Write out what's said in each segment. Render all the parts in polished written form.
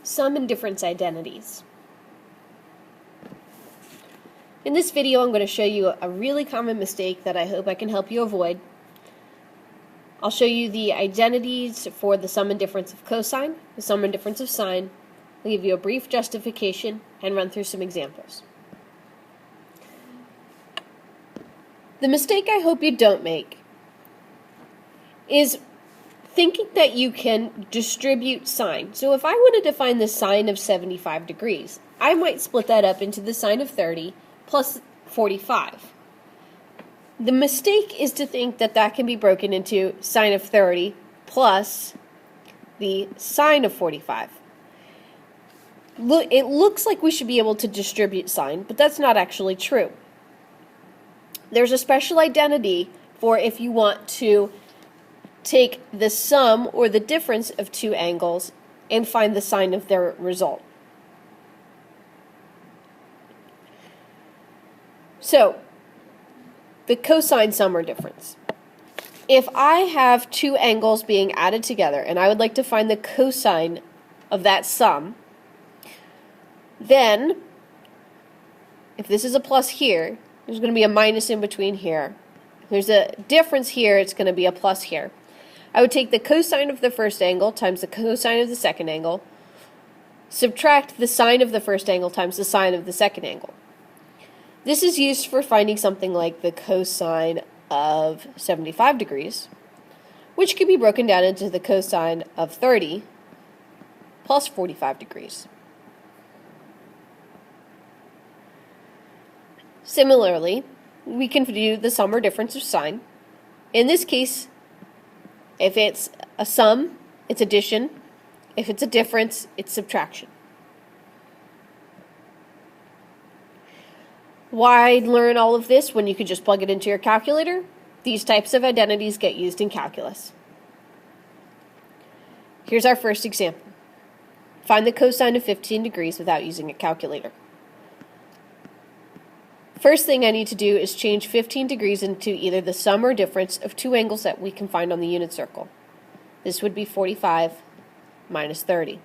Sum and difference identities. In this video, I'm going to show you a really common mistake that I hope I can help you avoid. I'll show you the identities for the sum and difference of cosine, the sum and difference of sine. I'll give you a brief justification and run through some examples. The mistake I hope you don't make is thinking that you can distribute sine. So if I wanted to find the sine of 75 degrees, I might split that up into the sine of 30 plus 45. The mistake is to think that that can be broken into sine of 30 plus the sine of 45. It looks like we should be able to distribute sine, but that's not actually true. There's a special identity for if you want to take the sum or the difference of two angles and find the sine of their result. So, the cosine sum or difference. If I have two angles being added together and I would like to find the cosine of that sum, then if this is a plus here, there's going to be a minus in between here. If there's a difference here, it's going to be a plus here. I would take the cosine of the first angle times the cosine of the second angle, subtract the sine of the first angle times the sine of the second angle. This is used for finding something like the cosine of 75 degrees, which can be broken down into the cosine of 30 plus 45 degrees. Similarly, we can do the sum or difference of sine. In this case, if it's a sum, it's addition. If it's a difference, it's subtraction. Why learn all of this when you could just plug it into your calculator? These types of identities get used in calculus. Here's our first example. Find the cosine of 15 degrees without using a calculator. First thing I need to do is change 15 degrees into either the sum or difference of two angles that we can find on the unit circle. This would be 45 minus 30.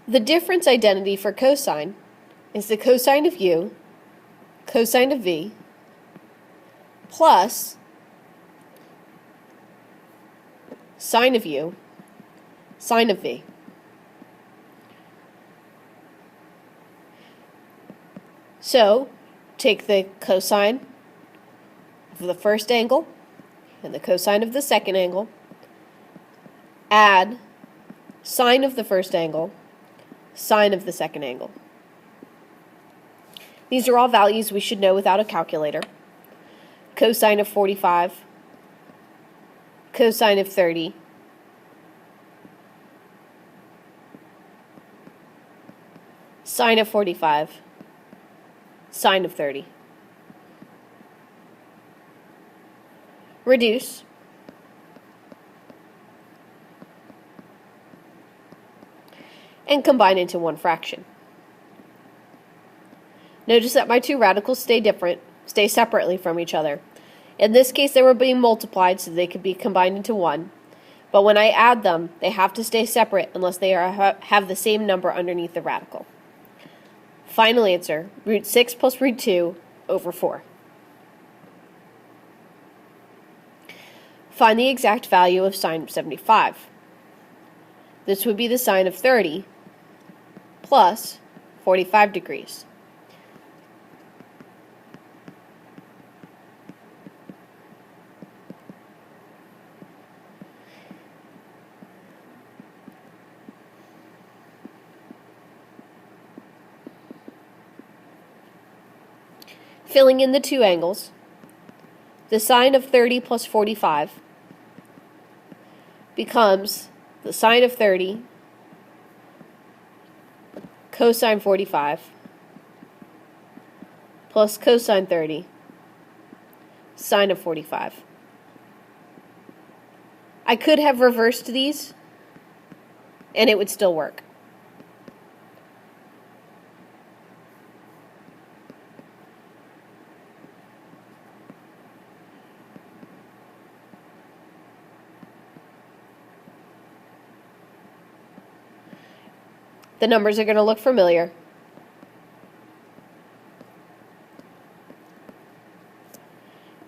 The difference identity for cosine is the cosine of u, cosine of v, plus sine of u, sine of v. So, take the cosine of the first angle and the cosine of the second angle, add sine of the first angle, sine of the second angle. These are all values we should know without a calculator. Cosine of 45, cosine of 30, sine of 45, sine of 30. Reduce. And combine into one fraction. Notice that my two radicals stay separately from each other. In this case, they were being multiplied so they could be combined into one. But when I add them, they have to stay separate unless they have the same number underneath the radical. Final answer, root 6 plus root 2 over 4. Find the exact value of sine of 75. This would be the sine of 30 plus 45 degrees. Filling in the two angles, the sine of 30 plus 45 becomes the sine of 30 cosine 45 plus cosine 30 sine of 45. I could have reversed these and it would still work. The numbers are going to look familiar.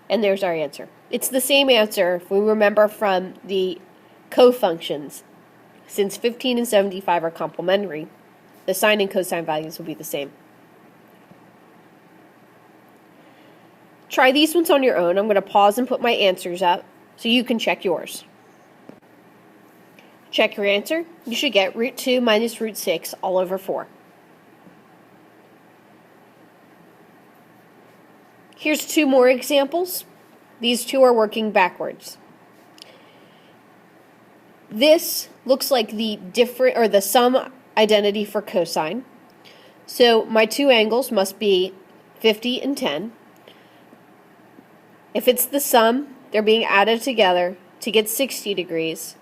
And there's our answer. It's the same answer if we remember from the cofunctions. Since 15 and 75 are complementary, the sine and cosine values will be the same. Try these ones on your own. I'm going to pause and put my answers up so you can check yours. Check your answer. You should get root 2 minus root 6 all over 4. Here's 2 more examples. These 2 are working backwards. This looks like the sum identity for cosine. So my 2 angles must be 50 and 10. If it's the sum, they're being added together to get 60 degrees.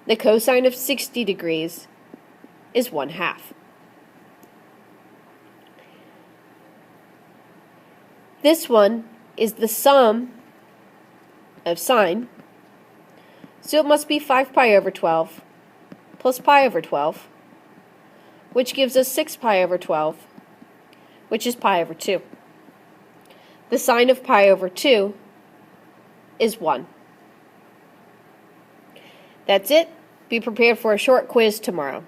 The cosine of 60 degrees is 1/2. This one is the sum of sine, so it must be 5 pi over 12 plus pi over 12, which gives us 6 pi over 12, which is pi over 2. The sine of pi over 2 is 1. That's it. Be prepared for a short quiz tomorrow.